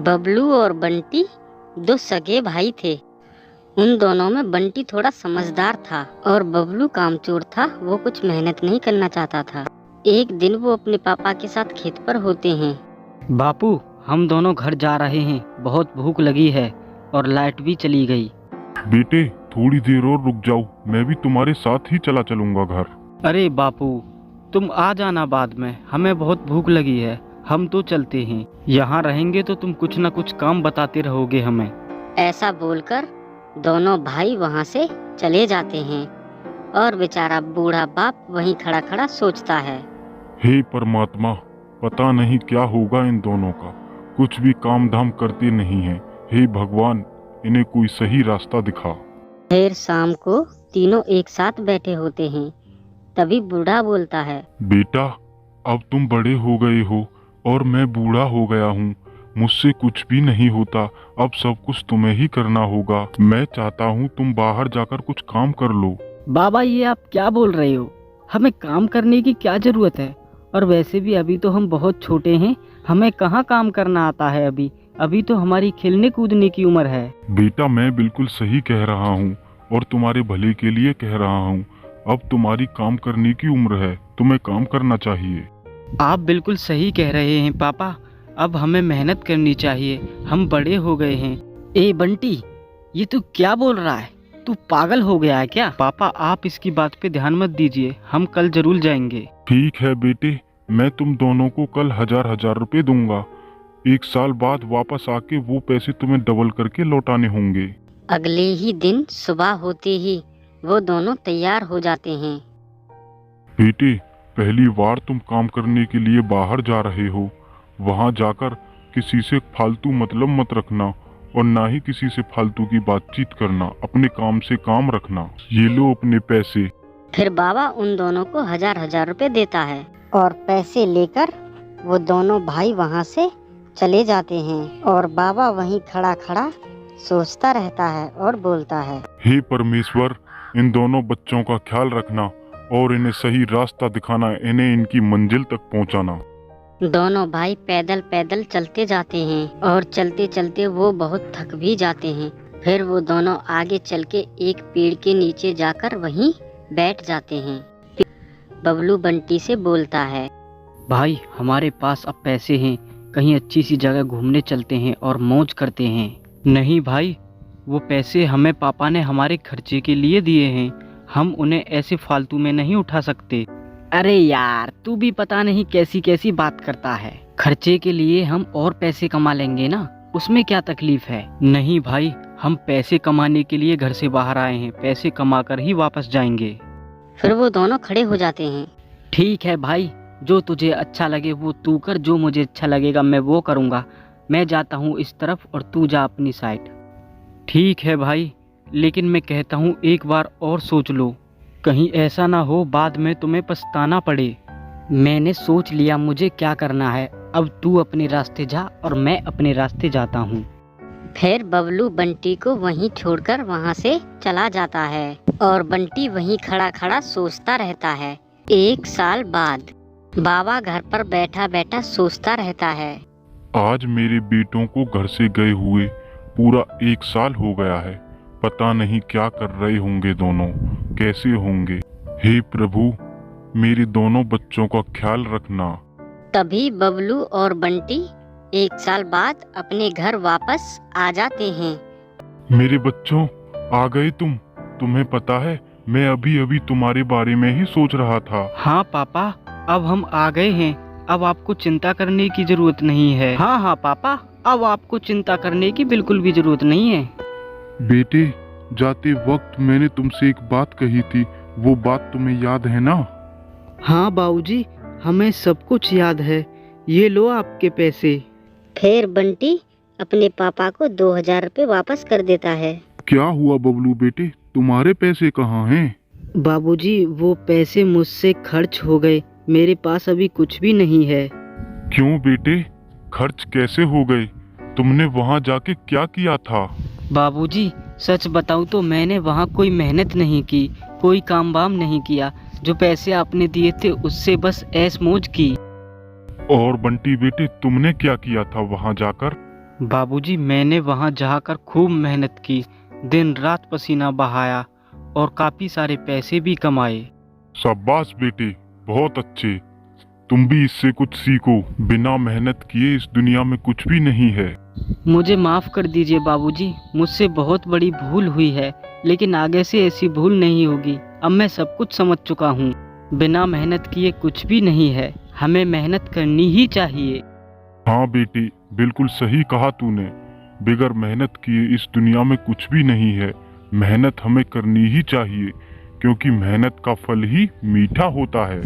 बबलू और बंटी दो सगे भाई थे। उन दोनों में बंटी थोड़ा समझदार था और बबलू कामचोर था। वो कुछ मेहनत नहीं करना चाहता था। एक दिन वो अपने पापा के साथ खेत पर होते हैं। बापू, हम दोनों घर जा रहे हैं। बहुत भूख लगी है और लाइट भी चली गई। बेटे, थोड़ी देर और रुक जाओ, मैं भी तुम्हारे साथ ही चला चलूंगा घर। अरे बापू, तुम आ जाना बाद में, हमें बहुत भूख लगी है। हम तो चलते हैं। यहाँ रहेंगे तो तुम कुछ न कुछ काम बताते रहोगे हमें। ऐसा बोलकर दोनों भाई वहाँ से चले जाते हैं और बेचारा बूढ़ा बाप वहीं खड़ा खड़ा सोचता है। हे परमात्मा, पता नहीं क्या होगा इन दोनों का। कुछ भी काम धाम करते नहीं है। हे भगवान, इन्हें कोई सही रास्ता दिखा। फिर शाम को तीनों एक साथ बैठे होते हैं। तभी बूढ़ा बोलता है, बेटा, अब तुम बड़े हो गए हो और मैं बूढ़ा हो गया हूँ। मुझसे कुछ भी नहीं होता। अब सब कुछ तुम्हें ही करना होगा। मैं चाहता हूँ तुम बाहर जाकर कुछ काम कर लो। बाबा, ये आप क्या बोल रहे हो? हमें काम करने की क्या जरूरत है? और वैसे भी अभी तो हम बहुत छोटे हैं। हमें कहाँ काम करना आता है? अभी तो हमारी खेलने कूदने की उम्र है। बेटा, मैं बिल्कुल सही कह रहा हूँ और तुम्हारे भले के लिए कह रहा हूँ। अब तुम्हारी काम करने की उम्र है, तुम्हें काम करना चाहिए। आप बिल्कुल सही कह रहे हैं पापा। अब हमें मेहनत करनी चाहिए। हम बड़े हो गए हैं। ए बंटी, ये तू क्या बोल रहा है? तू पागल हो गया है क्या? पापा, आप इसकी बात पे ध्यान मत दीजिए। हम कल जरूर जाएंगे। ठीक है बेटे, मैं तुम दोनों को कल 1000 रुपए दूंगा। 1 साल बाद वापस आके वो पैसे तुम्हें डबल करके लौटाने होंगे। अगले ही दिन सुबह होते ही वो दोनों तैयार हो जाते हैं। बेटे, पहली बार तुम काम करने के लिए बाहर जा रहे हो। वहाँ जाकर किसी से फालतू मतलब मत रखना और ना ही किसी से फालतू की बातचीत करना। अपने काम से काम रखना। ये लो अपने पैसे। फिर बाबा उन दोनों को 1000 रुपए देता है और पैसे लेकर वो दोनों भाई वहाँ से चले जाते हैं। और बाबा वहीं खड़ा खड़ा सोचता रहता है और बोलता है, हे परमेश्वर, इन दोनों बच्चों का ख्याल रखना और इन्हें सही रास्ता दिखाना। इन्हें इनकी मंजिल तक पहुँचाना। दोनों भाई पैदल पैदल चलते जाते हैं और चलते चलते वो बहुत थक भी जाते हैं। फिर वो दोनों आगे चल के एक पेड़ के नीचे जाकर वहीं बैठ जाते हैं। बबलू बंटी से बोलता है, भाई, हमारे पास अब पैसे हैं। कहीं अच्छी सी जगह घूमने चलते हैं और मौज करते हैं। नहीं भाई, वो पैसे हमें पापा ने हमारे खर्चे के लिए दिए हैं। हम उन्हें ऐसे फालतू में नहीं उठा सकते। अरे यार, तू भी पता नहीं कैसी कैसी बात करता है। खर्चे के लिए हम और पैसे कमा लेंगे ना, उसमें क्या तकलीफ है? नहीं भाई, हम पैसे कमाने के लिए घर से बाहर आए हैं। पैसे कमा कर ही वापस जाएंगे। फिर वो दोनों खड़े हो जाते हैं। ठीक है भाई, जो तुझे अच्छा लगे वो तू कर। जो मुझे अच्छा लगेगा मैं वो करूँगा। मैं जाता हूँ इस तरफ और तू जा अपनी साइड। ठीक है भाई, लेकिन मैं कहता हूँ एक बार और सोच लो। कहीं ऐसा ना हो बाद में तुम्हें पछताना पड़े। मैंने सोच लिया मुझे क्या करना है। अब तू अपने रास्ते जा और मैं अपने रास्ते जाता हूँ। फिर बबलू बंटी को वहीं छोड़कर वहाँ से चला जाता है और बंटी वहीं खड़ा खड़ा सोचता रहता है। 1 साल बाद बाबा घर पर बैठा बैठा सोचता रहता है, आज मेरे बेटों को घर से गए हुए पूरा 1 साल हो गया है। पता नहीं क्या कर रहे होंगे दोनों, कैसे होंगे। हे प्रभु, मेरे दोनों बच्चों का ख्याल रखना। तभी बबलू और बंटी 1 साल बाद अपने घर वापस आ जाते हैं। मेरे बच्चों, आ गए तुम। तुम्हें पता है, मैं अभी अभी तुम्हारे बारे में ही सोच रहा था। हाँ पापा, अब हम आ गए हैं। अब आपको चिंता करने की जरूरत नहीं है। हाँ पापा, अब आपको चिंता करने की बिल्कुल भी जरूरत नहीं है। बेटे, जाते वक्त मैंने तुमसे एक बात कही थी, वो बात तुम्हें याद है ना? हाँ बाबूजी, हमें सब कुछ याद है। ये लो आपके पैसे। फिर बंटी अपने पापा को 2000 रुपए वापस कर देता है। क्या हुआ बबलू बेटे, तुम्हारे पैसे कहाँ हैं? बाबूजी, वो पैसे मुझसे खर्च हो गए। मेरे पास अभी कुछ भी नहीं है। क्यों बेटे, खर्च कैसे हो गए? तुमने वहाँ जाके क्या किया था? बाबूजी, सच बताऊं तो मैंने वहाँ कोई मेहनत नहीं की, कोई काम वाम नहीं किया। जो पैसे आपने दिए थे उससे बस ऐश मौज की। और बंटी बेटे, तुमने क्या किया था वहाँ जाकर? बाबूजी, मैंने वहाँ जाकर खूब मेहनत की, दिन रात पसीना बहाया और काफ़ी सारे पैसे भी कमाए। शाबाश बेटे, बहुत अच्छे। तुम भी इससे कुछ सीखो। बिना मेहनत किए इस दुनिया में कुछ भी नहीं है। मुझे माफ़ कर दीजिए बाबूजी, मुझसे बहुत बड़ी भूल हुई है, लेकिन आगे से ऐसी भूल नहीं होगी। अब मैं सब कुछ समझ चुका हूँ। बिना मेहनत किए कुछ भी नहीं है, हमें मेहनत करनी ही चाहिए। हाँ बेटी, बिल्कुल सही कहा तूने। बगैर मेहनत किए इस दुनिया में कुछ भी नहीं है। मेहनत हमें करनी ही चाहिए, क्योंकि मेहनत का फल ही मीठा होता है।